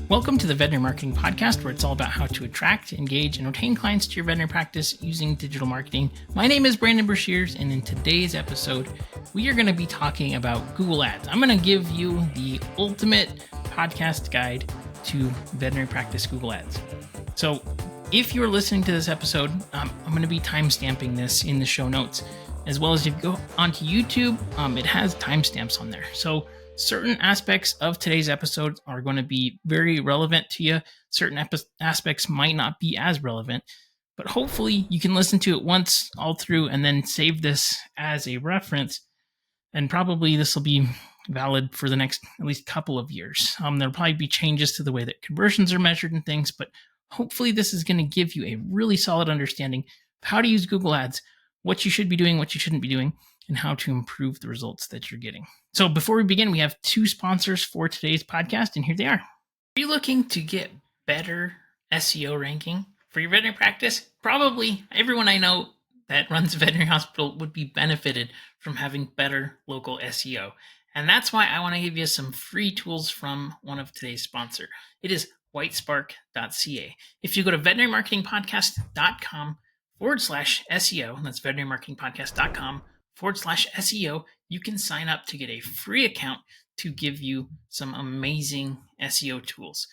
Welcome to the Veterinary Marketing Podcast, where it's all about how to attract, engage, and retain clients to your veterinary practice using digital marketing. My name is Brandon Brashears, and in today's episode, we are going to be talking about Google Ads. I'm going to give you the ultimate podcast guide to veterinary practice Google Ads. So if you're listening to this episode, I'm going to be timestamping this in the show notes, as well as if you go onto YouTube, it has timestamps on there. So certain aspects of today's episode are going to be very relevant to you. Certain aspects might not be as relevant, but hopefully you can listen to it once all through and then save this as a reference. And probably this will be valid for the next at least couple of years. There'll probably be changes to the way that conversions are measured and things, but hopefully this is going to give you a really solid understanding of how to use Google Ads, what you should be doing, what you shouldn't be doing, and how to improve the results that you're getting. So before we begin, we have two sponsors for today's podcast, and here they are. Are you looking to get better SEO ranking for your veterinary practice? Probably everyone I know that runs a veterinary hospital would be benefited from having better local SEO. And that's why I want to give you some free tools from one of today's sponsors. It is whitespark.ca. If you go to veterinarymarketingpodcast.com/SEO, that's veterinarymarketingpodcast.com/SEO, you can sign up to get a free account to give you some amazing SEO tools.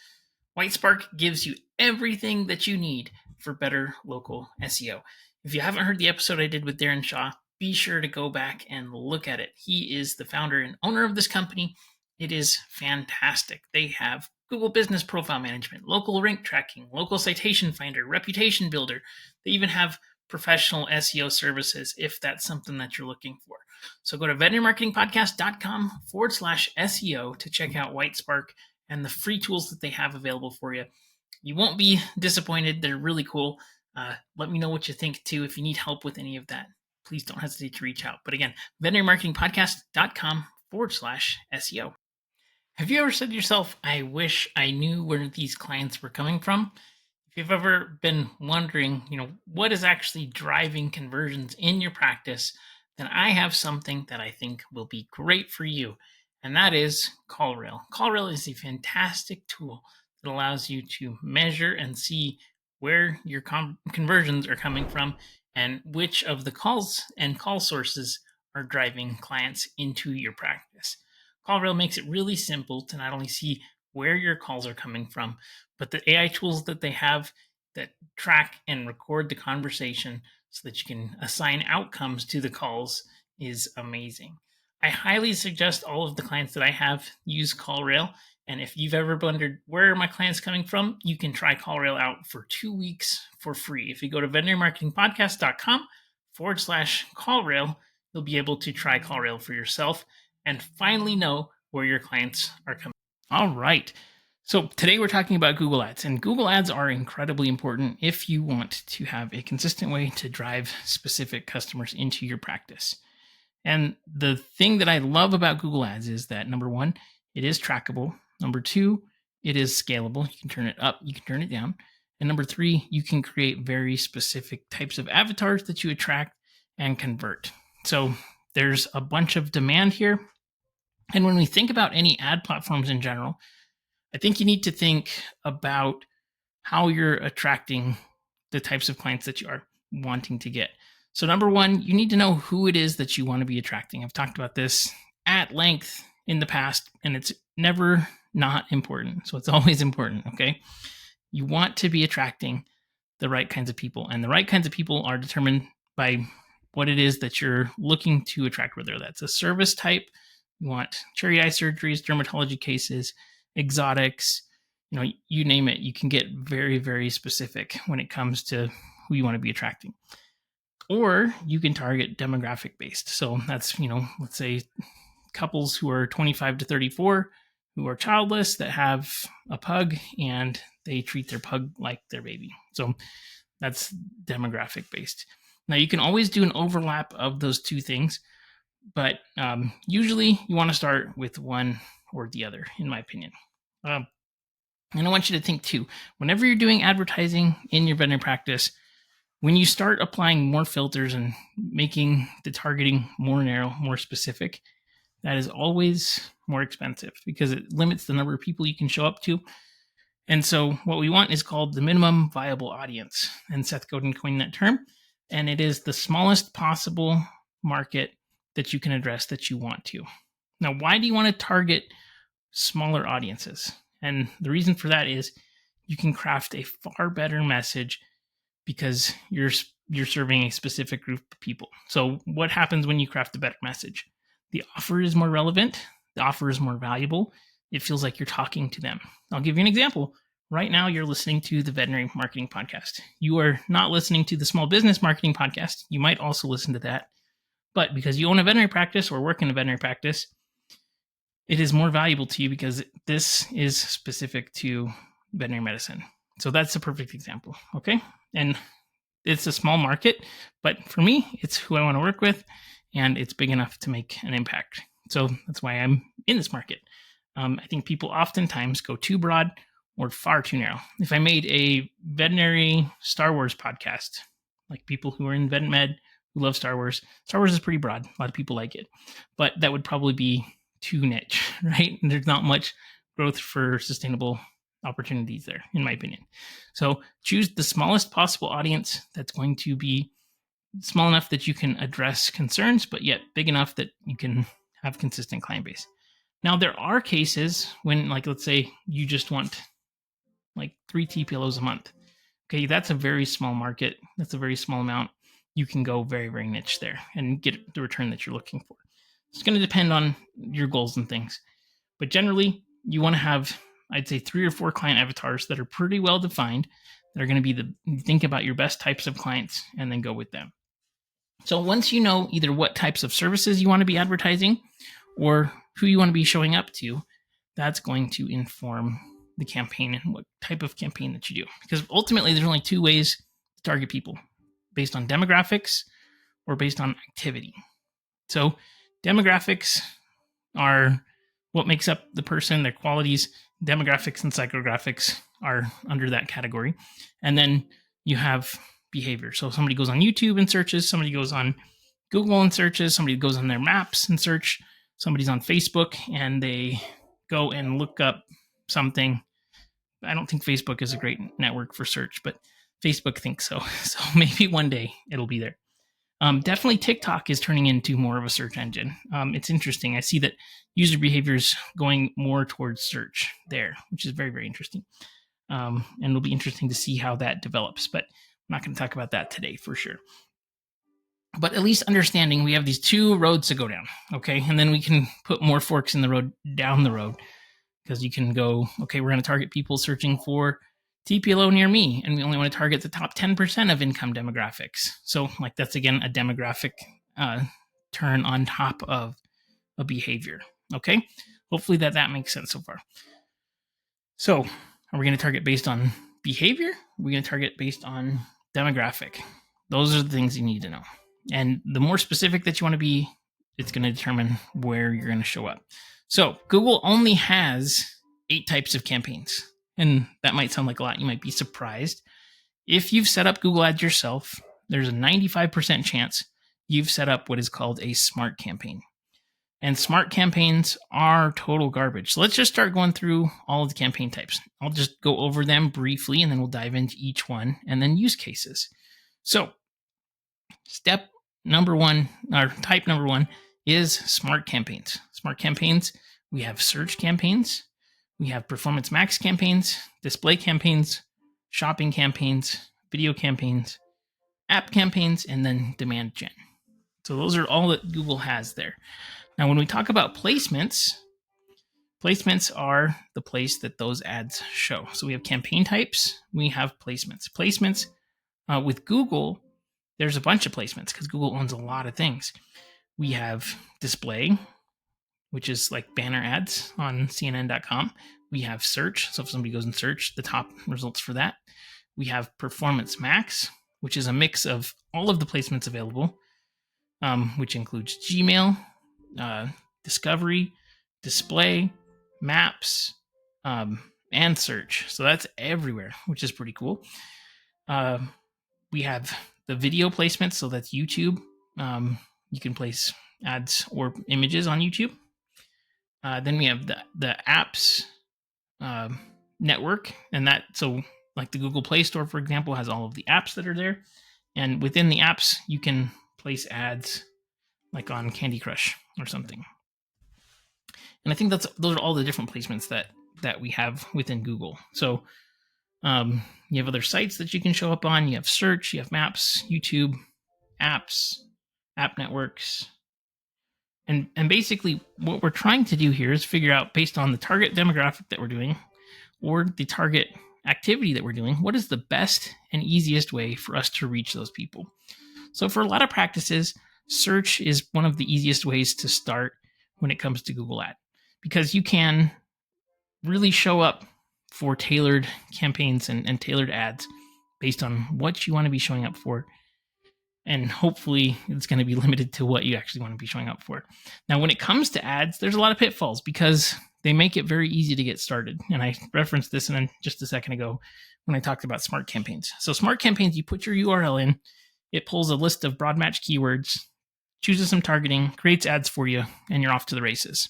Whitespark gives you everything that you need for better local SEO. If you haven't heard the episode I did with Darren Shaw, be sure to go back and look at it. He is the founder and owner of this company. It is fantastic. They have Google Business Profile Management, local rank tracking, local citation finder, reputation builder. They even have professional SEO services if that's something that you're looking for. So go to veterinarymarketingpodcast.com/SEO to check out Whitespark and the free tools that they have available for you. You won't be disappointed. They're really cool. Let me know what you think too. If you need help with any of that, please don't hesitate to reach out. But again, veterinarymarketingpodcast.com/SEO. Have you ever said to yourself, I wish I knew where these clients were coming from? If you've ever been wondering, what is actually driving conversions in your practice, then I have something that I think will be great for you, and that is CallRail. CallRail is a fantastic tool that allows you to measure and see where your conversions are coming from and which of the calls and call sources are driving clients into your practice. CallRail makes it really simple to not only see where your calls are coming from, but the AI tools that they have that track and record the conversation so that you can assign outcomes to the calls is amazing. I highly suggest all of the clients that I have use CallRail. And if you've ever wondered where are my clients coming from, you can try CallRail out for 2 weeks for free. If you go to veterinarymarketingpodcast.com/CallRail, you'll be able to try CallRail for yourself and finally know where your clients are coming. All right. So today we're talking about Google Ads, and Google Ads are incredibly important if you want to have a consistent way to drive specific customers into your practice. And the thing that I love about Google Ads is that, number one, it is trackable. Number two, it is scalable. You can turn it up, you can turn it down. And number three, you can create very specific types of avatars that you attract and convert. So there's a bunch of demand here. And when we think about any ad platforms in general, I think you need to think about how you're attracting the types of clients that you are wanting to get. So number one, you need to know who it is that you want to be attracting. I've talked about this at length in the past, and it's never not important. So it's always important, okay? You want to be attracting the right kinds of people, and the right kinds of people are determined by what it is that you're looking to attract, whether that's a service type, you want cherry eye surgeries, dermatology cases, exotics, you name it. You can get very, very specific when it comes to who you want to be attracting. Or you can target demographic based. So that's, let's say couples who are 25 to 34 who are childless that have a pug and they treat their pug like their baby. So that's demographic based. Now you can always do an overlap of those two things, but usually you want to start with one or the other, in my opinion. And I want you to think too, whenever you're doing advertising in your veterinary practice, when you start applying more filters and making the targeting more narrow, more specific, that is always more expensive because it limits the number of people you can show up to. And so what we want is called the minimum viable audience. And Seth Godin coined that term. And it is the smallest possible market that you can address that you want to. Now, why do you want to target smaller audiences? And the reason for that is you can craft a far better message because you're serving a specific group of people. So what happens when you craft a better message? The offer is more relevant, the offer is more valuable. It feels like you're talking to them. I'll give you an example. Right now, you're listening to the Veterinary Marketing Podcast. You are not listening to the Small Business Marketing Podcast. You might also listen to that. But because you own a veterinary practice or work in a veterinary practice, it is more valuable to you because this is specific to veterinary medicine. So that's a perfect example. Okay. And it's a small market, but for me, it's who I want to work with and it's big enough to make an impact. So that's why I'm in this market. I think people oftentimes go too broad or far too narrow. If I made a veterinary Star Wars podcast, like people who are in vet med who love Star Wars is pretty broad. A lot of people like it, but that would probably be too niche, right? And there's not much growth for sustainable opportunities there, in my opinion. So choose the smallest possible audience that's going to be small enough that you can address concerns, but yet big enough that you can have consistent client base. Now, there are cases when, like, let's say you just want like 3 TPLOs a month. Okay, that's a very small market. That's a very small amount. You can go very, very niche there and get the return that you're looking for. It's going to depend on your goals and things. But generally, you want to have, I'd say, 3 or 4 client avatars that are pretty well defined, that are going to be think about your best types of clients and then go with them. So once you know either what types of services you want to be advertising or who you want to be showing up to, that's going to inform the campaign and what type of campaign that you do. Because ultimately, there's only 2 ways to target people, based on demographics or based on activity. So demographics are what makes up the person, their qualities. Demographics and psychographics are under that category. And then you have behavior. So somebody goes on YouTube and searches, somebody goes on Google and searches, somebody goes on their maps and search, somebody's on Facebook and they go and look up something. I don't think Facebook is a great network for search, but Facebook thinks so. So maybe one day it'll be there. Definitely TikTok is turning into more of a search engine. It's interesting. I see that user behavior is going more towards search there, which is very, very interesting. And it'll be interesting to see how that develops, but I'm not going to talk about that today for sure. But at least understanding we have these 2 roads to go down, okay? And then we can put more forks in the road down the road, because you can go, okay, we're going to target people searching for TPLO near me, and we only want to target the top 10% of income demographics. So, like, that's again a demographic turn on top of a behavior. Okay, hopefully that makes sense so far. So, are we going to target based on behavior? Are we going to target based on demographic? Those are the things you need to know. And the more specific that you want to be, it's going to determine where you're going to show up. So Google only has 8 types of campaigns. And that might sound like a lot. You might be surprised. If you've set up Google Ads yourself, there's a 95% chance you've set up what is called a smart campaign. And smart campaigns are total garbage. So let's just start going through all of the campaign types. I'll just go over them briefly, and then we'll dive into each one and then use cases. So step number 1, or type number 1, is smart campaigns. Smart campaigns, we have search campaigns, we have performance max campaigns, display campaigns, shopping campaigns, video campaigns, app campaigns, and then demand gen. So those are all that Google has there. Now, when we talk about placements are the place that those ads show. So we have campaign types, we have placements. Placements with Google, there's a bunch of placements because Google owns a lot of things. We have display, which is like banner ads on CNN.com. We have search. So if somebody goes and search, the top results for that. We have performance max, which is a mix of all of the placements available, which includes Gmail, discovery, display, maps, and search. So that's everywhere, which is pretty cool. We have the video placements. So that's YouTube. You can place ads or images on YouTube. Then we have the apps, network, and so like the Google Play Store, for example, has all of the apps that are there, and within the apps you can place ads like on Candy Crush or something. And I think those are all the different placements that we have within Google. So you have other sites that you can show up on. You have search, you have maps, YouTube, apps, app networks. And basically what we're trying to do here is figure out, based on the target demographic that we're doing or the target activity that we're doing, what is the best and easiest way for us to reach those people. So for a lot of practices, search is one of the easiest ways to start when it comes to Google Ad, because you can really show up for tailored campaigns and tailored ads based on what you want to be showing up for. And hopefully it's going to be limited to what you actually want to be showing up for. Now, when it comes to ads, there's a lot of pitfalls because they make it very easy to get started. And I referenced this in just a second ago when I talked about smart campaigns. So smart campaigns, you put your URL in, it pulls a list of broad match keywords, chooses some targeting, creates ads for you, and you're off to the races.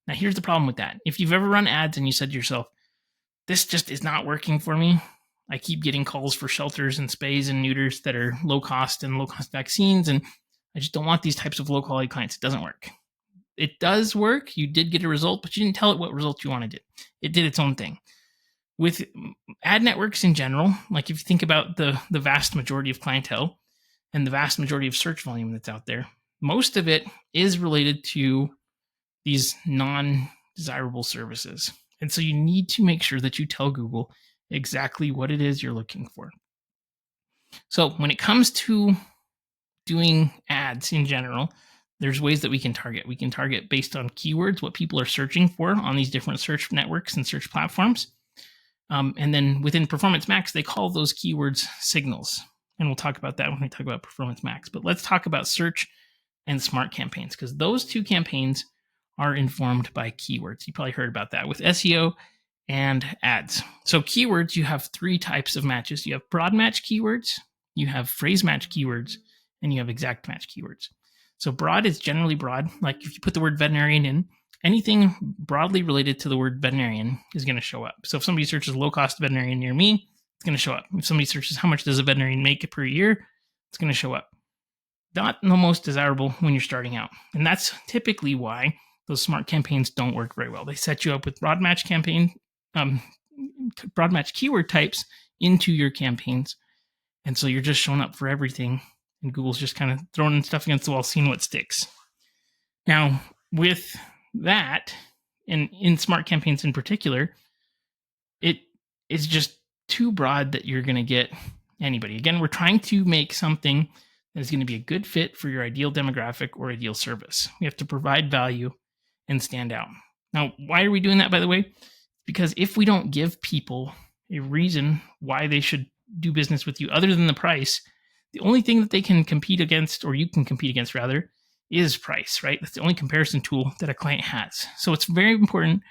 Now, here's the problem with that. If you've ever run ads and you said to yourself, this just is not working for me, I keep getting calls for shelters and spays and neuters that are low cost and low cost vaccines, and I just don't want these types of low quality clients. It doesn't work. It does work. You did get a result, but you didn't tell it what result you wanted. It did its own thing. With ad networks in general, like if you think about the vast majority of clientele and the vast majority of search volume that's out there, most of it is related to these non-desirable services. And so you need to make sure that you tell Google exactly what it is you're looking for. So when it comes to doing ads in general, there's ways that we can target. We can target based on keywords, what people are searching for on these different search networks and search platforms. And then within Performance Max, they call those keywords signals. And we'll talk about that when we talk about Performance Max. But let's talk about search and smart campaigns, because those two campaigns are informed by keywords. You probably heard about that with SEO and ads. So keywords, you have three types of matches. You have broad match keywords, you have phrase match keywords, and you have exact match keywords. So broad is generally broad. Like if you put the word veterinarian in, anything broadly related to the word veterinarian is going to show up. So if somebody searches low cost veterinarian near me, it's going to show up. If somebody searches how much does a veterinarian make per year, it's going to show up. Not the most desirable when you're starting out. And that's typically why those smart campaigns don't work very well. They set you up with broad match keyword types into your campaigns. And so you're just showing up for everything. And Google's just kind of throwing stuff against the wall, seeing what sticks. Now, with that, and in smart campaigns in particular, it is just too broad that you're going to get anybody. Again, we're trying to make something that is going to be a good fit for your ideal demographic or ideal service. We have to provide value and stand out. Now, why are we doing that, by the way? Because if we don't give people a reason why they should do business with you other than the price, the only thing that they can compete against, or you can compete against rather, is price, right? That's the only comparison tool that a client has. So it's very important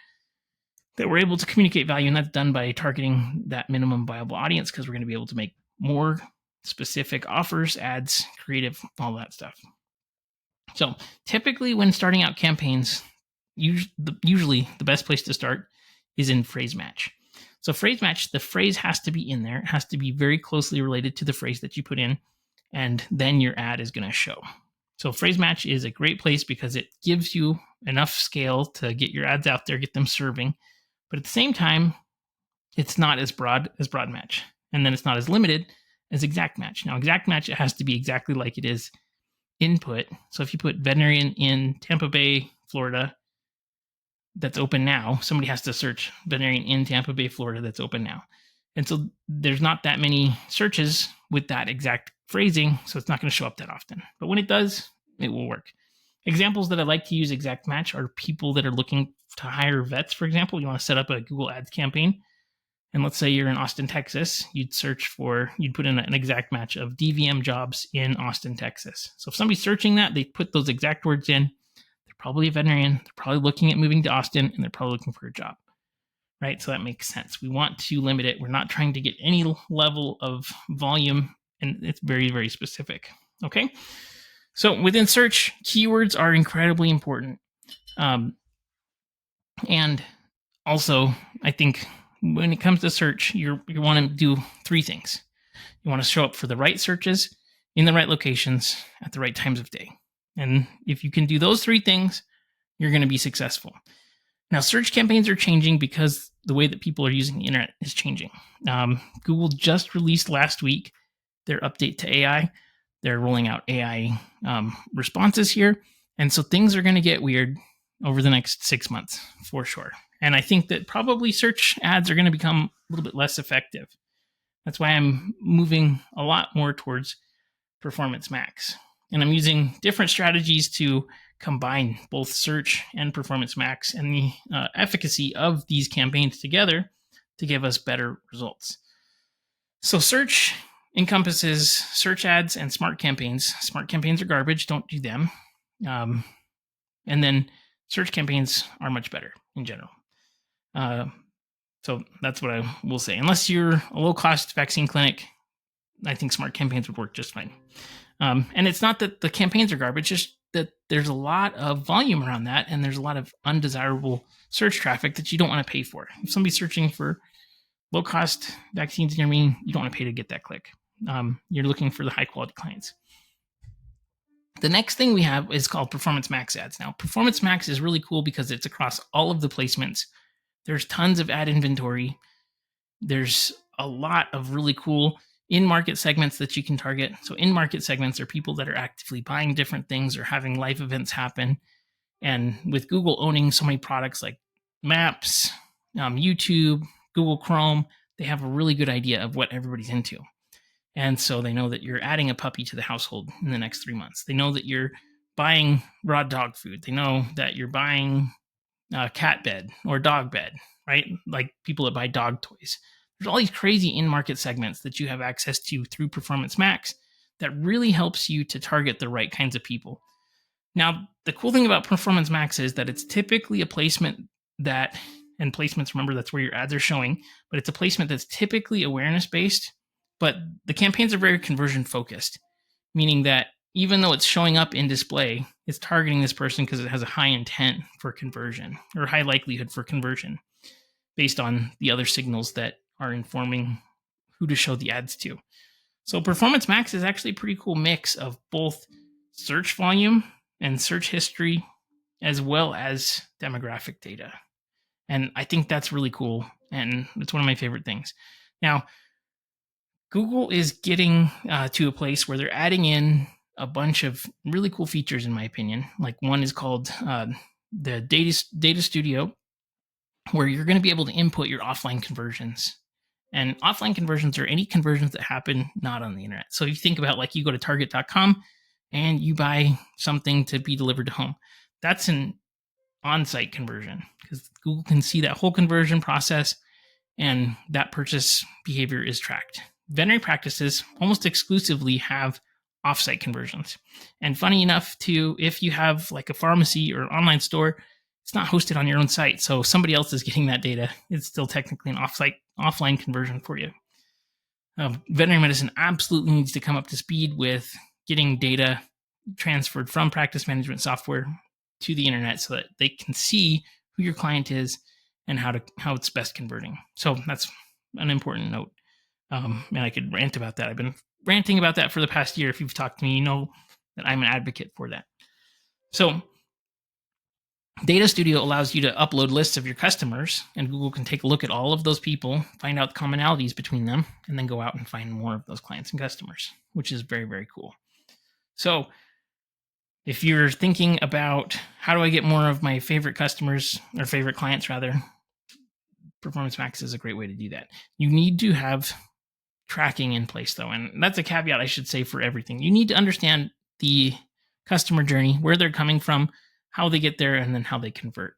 that we're able to communicate value, and that's done by targeting that minimum viable audience, because we're going to be able to make more specific offers, ads, creative, all that stuff. So typically when starting out campaigns, usually the best place to start is in phrase match. So phrase match, the phrase has to be in there. It has to be very closely related to the phrase that you put in, and then your ad is going to show. So phrase match is a great place because it gives you enough scale to get your ads out there, get them serving. But at the same time, it's not as broad as broad match. And then it's not as limited as exact match. Now, exact match, it has to be exactly like it is input. So if you put veterinarian in Tampa Bay, Florida, that's open now, somebody has to search veterinarian in Tampa Bay, Florida, that's open now. And so there's not that many searches with that exact phrasing, so it's not going to show up that often. But when it does, it will work. Examples that I like to use exact match are people that are looking to hire vets, for example. You want to set up a Google Ads campaign. And let's say you're in Austin, Texas. You'd put in an exact match of DVM jobs in Austin, Texas. So if somebody's searching that, they put those exact words in. They're probably a veterinarian. They're probably looking at moving to Austin, and they're probably looking for a job, right? So that makes sense. We want to limit it. We're not trying to get any level of volume, and it's very, very specific, okay? So within search, keywords are incredibly important. And also, I think when it comes to search, you want to do three things. You want to show up for the right searches in the right locations at the right times of day. And if you can do those three things, you're going to be successful. Now, search campaigns are changing because the way that people are using the internet is changing. Google just released last week their update to AI. They're rolling out AI responses here. And so things are going to get weird over the next 6 months for sure. And I think that probably search ads are going to become a little bit less effective. That's why I'm moving a lot more towards Performance Max. And I'm using different strategies to combine both search and Performance Max and the efficacy of these campaigns together to give us better results. So search encompasses search ads and smart campaigns. Smart campaigns are garbage. Don't do them. And then search campaigns are much better in general. So that's what I will say. Unless you're a low-cost vaccine clinic, I think smart campaigns would work just fine. And it's not that the campaigns are garbage, just that there's a lot of volume around that, and there's a lot of undesirable search traffic that you don't want to pay for. If somebody's searching for low-cost vaccines near me, you don't want to pay to get that click. You're looking for the high-quality clients. The next thing we have is called Performance Max ads. Now, Performance Max is really cool because it's across all of the placements. There's tons of ad inventory. There's a lot of really cool in-market segments that you can target. So in-market segments are people that are actively buying different things or having live events happen. And with Google owning so many products like Maps, YouTube, Google Chrome, they have a really good idea of what everybody's into. And so they know that you're adding a puppy to the household in the next 3 months. They know that you're buying raw dog food. They know that you're buying a cat bed or dog bed, right? Like people that buy dog toys. There's all these crazy in-market segments that you have access to through Performance Max that really helps you to target the right kinds of people. Now, the cool thing about Performance Max is that it's typically a placement that, and placements, remember, that's where your ads are showing, but it's a placement that's typically awareness-based, but the campaigns are very conversion-focused, meaning that even though it's showing up in display, it's targeting this person because it has a high intent for conversion or high likelihood for conversion based on the other signals that are informing who to show the ads to. So Performance Max is actually a pretty cool mix of both search volume and search history, as well as demographic data. And I think that's really cool. And it's one of my favorite things. Now, Google is getting to a place where they're adding in a bunch of really cool features, in my opinion. Like one is called the Data Studio, where you're going to be able to input your offline conversions. And offline conversions are any conversions that happen not on the internet. So if you think about, like, you go to target.com and you buy something to be delivered to home. That's an on-site conversion because Google can see that whole conversion process and that purchase behavior is tracked. Veterinary practices almost exclusively have off-site conversions. And funny enough, too, if you have like a pharmacy or online store, it's not hosted on your own site. So somebody else is getting that data. It's still technically an offline conversion for you. Veterinary medicine absolutely needs to come up to speed with getting data transferred from practice management software to the internet so that they can see who your client is and how it's best converting. So that's an important note. And I could rant about that. I've been ranting about that for the past year. If you've talked to me, you know that I'm an advocate for that. So Data Studio allows you to upload lists of your customers, and Google can take a look at all of those people, find out the commonalities between them, and then go out and find more of those clients and customers, which is very, very cool. So if you're thinking about how do I get more of my favorite customers, or favorite clients rather, Performance Max is a great way to do that. You need to have tracking in place, though, and that's a caveat I should say for everything. You need to understand the customer journey, where they're coming from, how they get there, and then how they convert,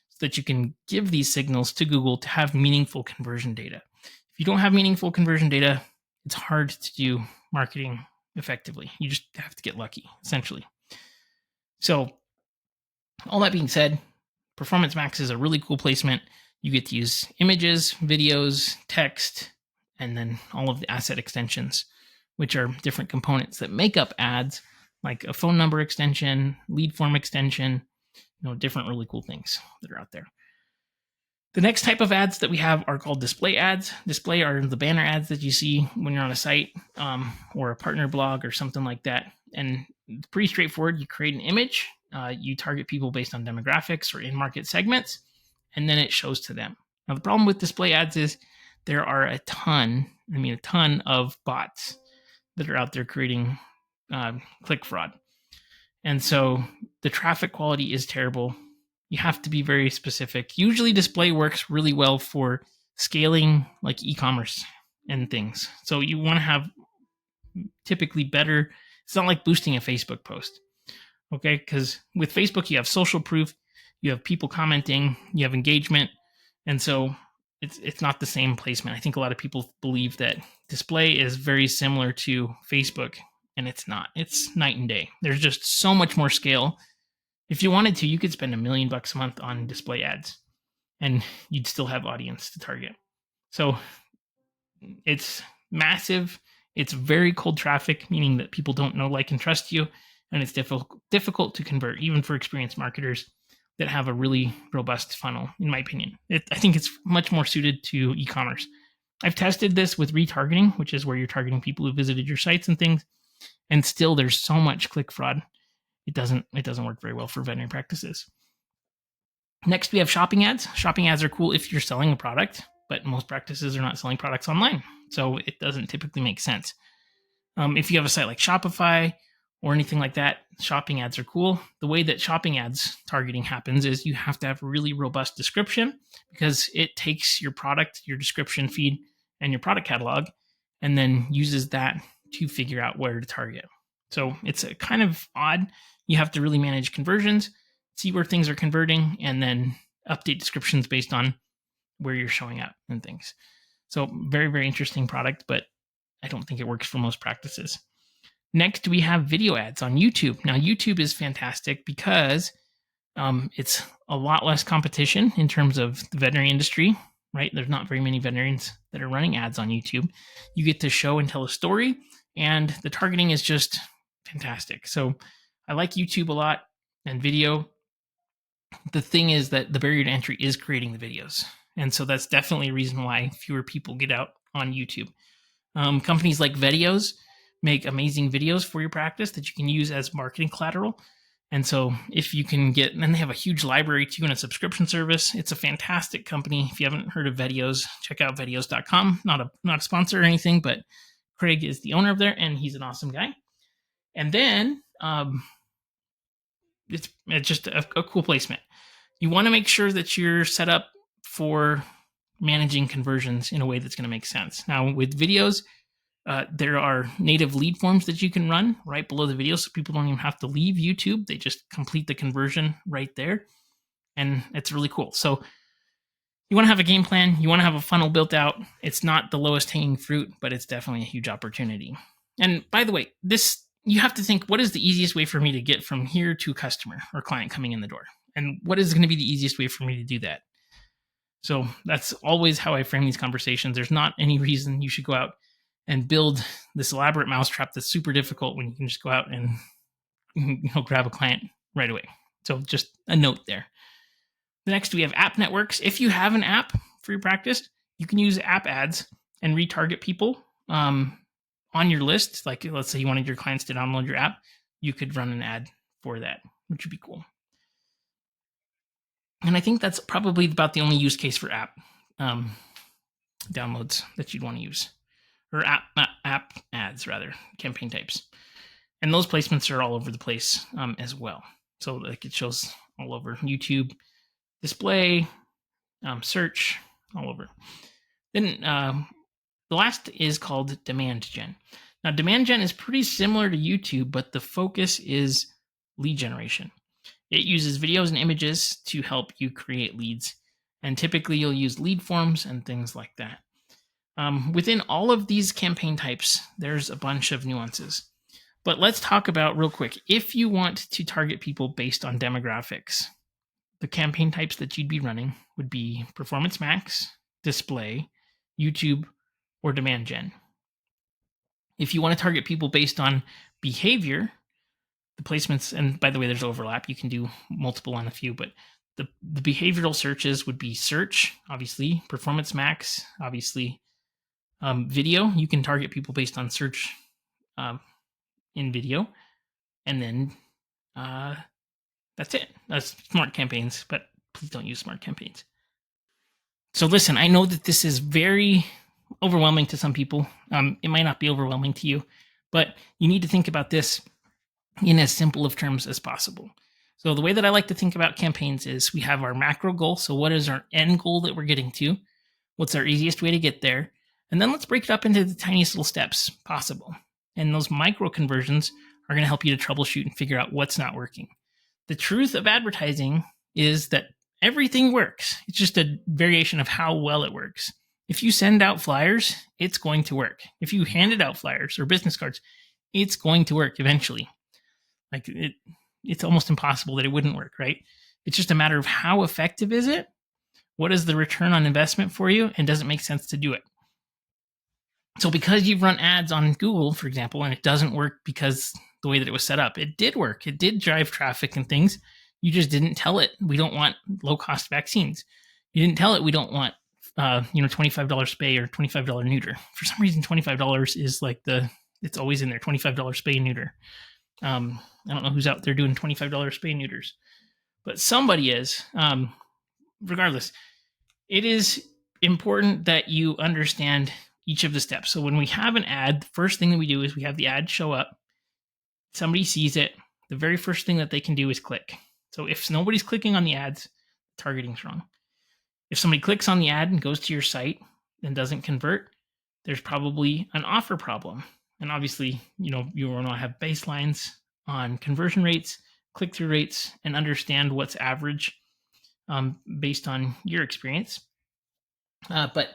so that you can give these signals to Google to have meaningful conversion data. If you don't have meaningful conversion data, it's hard to do marketing effectively. You just have to get lucky, essentially. So all that being said, Performance Max is a really cool placement. You get to use images, videos, text, and then all of the asset extensions, which are different components that make up ads, like a phone number extension, lead form extension, different really cool things that are out there. The next type of ads that we have are called display ads. Display are the banner ads that you see when you're on a site or a partner blog or something like that. And it's pretty straightforward. You create an image, you target people based on demographics or in-market segments, and then it shows to them. Now, the problem with display ads is there are a ton of bots that are out there creating click fraud. And so the traffic quality is terrible. You have to be very specific. Usually display works really well for scaling like e-commerce and things. So you want to have typically better, it's not like boosting a Facebook post. Okay, because with Facebook you have social proof, you have people commenting, you have engagement, and so it's not the same placement. I think a lot of people believe that display is very similar to Facebook, and it's not. It's night and day. There's just so much more scale. If you wanted to, you could spend $1 million a month on display ads, and you'd still have audience to target. So it's massive. It's very cold traffic, meaning that people don't know, like, and trust you, and it's difficult to convert, even for experienced marketers that have a really robust funnel, in my opinion. I think it's much more suited to e-commerce. I've tested this with retargeting, which is where you're targeting people who visited your sites and things, and still there's so much click fraud. It doesn't work very well for veterinary practices. Next, we have shopping ads. Shopping ads are cool if you're selling a product, but most practices are not selling products online, so it doesn't typically make sense. If you have a site like Shopify or anything like that, shopping ads are cool. The way that shopping ads targeting happens is you have to have a really robust description, because it takes your product, your description feed, and your product catalog, and then uses that to figure out where to target. So it's a kind of odd. You have to really manage conversions, see where things are converting, and then update descriptions based on where you're showing up and things. So very, very interesting product, but I don't think it works for most practices. Next, we have video ads on YouTube. Now, YouTube is fantastic because it's a lot less competition in terms of the veterinary industry, right? There's not very many veterinarians that are running ads on YouTube. You get to show and tell a story, and the targeting is just fantastic. So I like YouTube a lot and video. The thing is that the barrier to entry is creating the videos. And so that's definitely a reason why fewer people get out on YouTube. Companies like Videos make amazing videos for your practice that you can use as marketing collateral. And so if you can get, and they have a huge library too and a subscription service. It's a fantastic company. If you haven't heard of Videos, check out videos.com. Not a sponsor or anything, but Craig is the owner of there, and he's an awesome guy. And then it's just a cool placement. You want to make sure that you're set up for managing conversions in a way that's going to make sense. Now, with videos, there are native lead forms that you can run right below the video, so people don't even have to leave YouTube. They just complete the conversion right there, and it's really cool. So you want to have a game plan. You want to have a funnel built out. It's not the lowest hanging fruit, but it's definitely a huge opportunity. And by the way, you have to think, what is the easiest way for me to get from here to a customer or client coming in the door? And what is going to be the easiest way for me to do that? So that's always how I frame these conversations. There's not any reason you should go out and build this elaborate mousetrap that's super difficult when you can just go out and grab a client right away. So just a note there. Next, we have app networks. If you have an app for your practice, you can use app ads and retarget people on your list. Like, let's say you wanted your clients to download your app, you could run an ad for that, which would be cool. And I think that's probably about the only use case for app downloads that you'd want to use, or app ads rather, campaign types. And those placements are all over the place as well. So like it shows all over YouTube, display, search, all over. Then the last is called demand gen. Now, demand gen is pretty similar to YouTube, but the focus is lead generation. It uses videos and images to help you create leads. And typically you'll use lead forms and things like that. Within all of these campaign types, there's a bunch of nuances. But let's talk about real quick. If you want to target people based on demographics, the campaign types that you'd be running would be Performance Max, Display, YouTube, or Demand Gen. If you want to target people based on behavior, the placements, and by the way, there's overlap. You can do multiple on a few, but the behavioral searches would be search, obviously, performance max, obviously, video. You can target people based on search in video, and then that's it. That's smart campaigns, but please don't use smart campaigns. So listen, I know that this is very overwhelming to some people. It might not be overwhelming to you, but you need to think about this in as simple of terms as possible. So the way that I like to think about campaigns is we have our macro goal. So what is our end goal that we're getting to? What's our easiest way to get there? And then let's break it up into the tiniest little steps possible. And those micro conversions are going to help you to troubleshoot and figure out what's not working. The truth of advertising is that everything works. It's just a variation of how well it works. If you send out flyers, it's going to work. If you handed out flyers or business cards, it's going to work eventually. Like it's almost impossible that it wouldn't work, right? It's just a matter of how effective is it? What is the return on investment for you? And does it make sense to do it? So because you've run ads on Google, for example, and it doesn't work because the way that it was set up, it did work. It did drive traffic and things. You just didn't tell it, we don't want low-cost vaccines. You didn't tell it, we don't want $25 spay or $25 neuter. For some reason, $25 is like it's always in there, $25 spay and neuter. I don't know who's out there doing $25 spay and neuters, but somebody is. Regardless, it is important that you understand each of the steps. So when we have an ad, the first thing that we do is we have the ad show up. Somebody sees it. The very first thing that they can do is click. So if nobody's clicking on the ads, targeting's wrong. If somebody clicks on the ad and goes to your site and doesn't convert, there's probably an offer problem. And obviously, you want to have baselines on conversion rates, click-through rates, and understand what's average based on your experience. But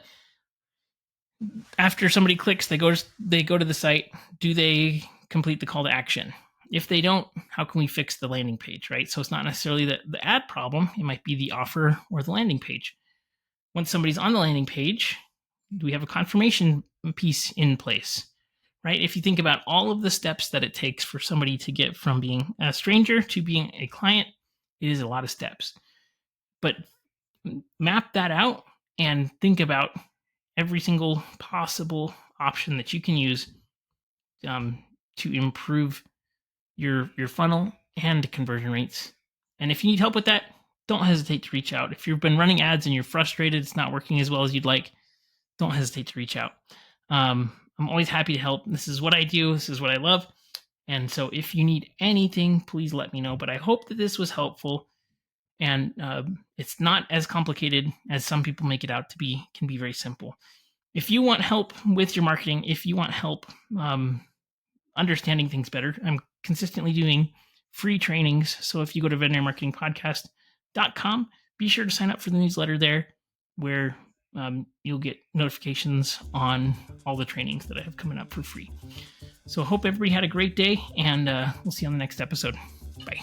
after somebody clicks, they go to the site. Do they complete the call to action? If they don't, how can we fix the landing page, right? So it's not necessarily the ad problem. It might be the offer or the landing page. Once somebody's on the landing page, do we have a confirmation piece in place, right? If you think about all of the steps that it takes for somebody to get from being a stranger to being a client, it is a lot of steps. But map that out and think about every single possible option that you can use to improve your funnel and conversion rates. And if you need help with that, don't hesitate to reach out. If you've been running ads and you're frustrated, it's not working as well as you'd like, don't hesitate to reach out. I'm always happy to help. This is what I do. This is what I love. And so if you need anything, please let me know. But I hope that this was helpful. And it's not as complicated as some people make it out to be. It can be very simple. If you want help with your marketing, if you want help understanding things better, I'm consistently doing free trainings. So if you go to veterinarymarketingpodcast.com, be sure to sign up for the newsletter there, where you'll get notifications on all the trainings that I have coming up for free. So I hope everybody had a great day, and we'll see you on the next episode. Bye.